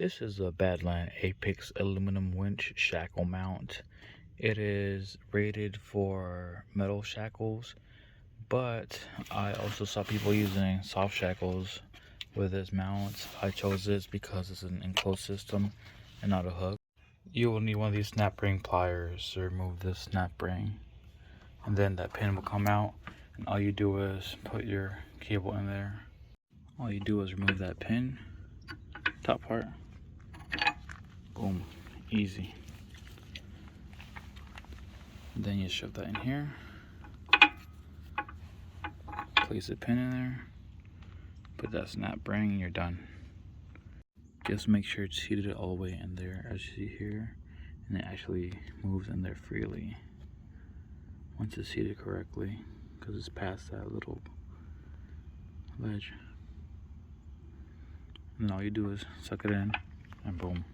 This is a Badland Apex aluminum winch shackle mount. It is rated for metal shackles, but I also saw people using soft shackles with this mount. I chose this because it's an enclosed system and not a hook. You will need one of these snap ring pliers to remove this snap ring, and then that pin will come out, and all you do is put your cable in there. All you do is remove that pin, top part. Boom, easy. Then you shove that in here, place a pin in there, put that snap ring, and you're done. Just make sure it's seated all the way in there, as you see here, and it actually moves in there freely once it's seated correctly, because it's past that little ledge. And then all you do is suck it in, and boom.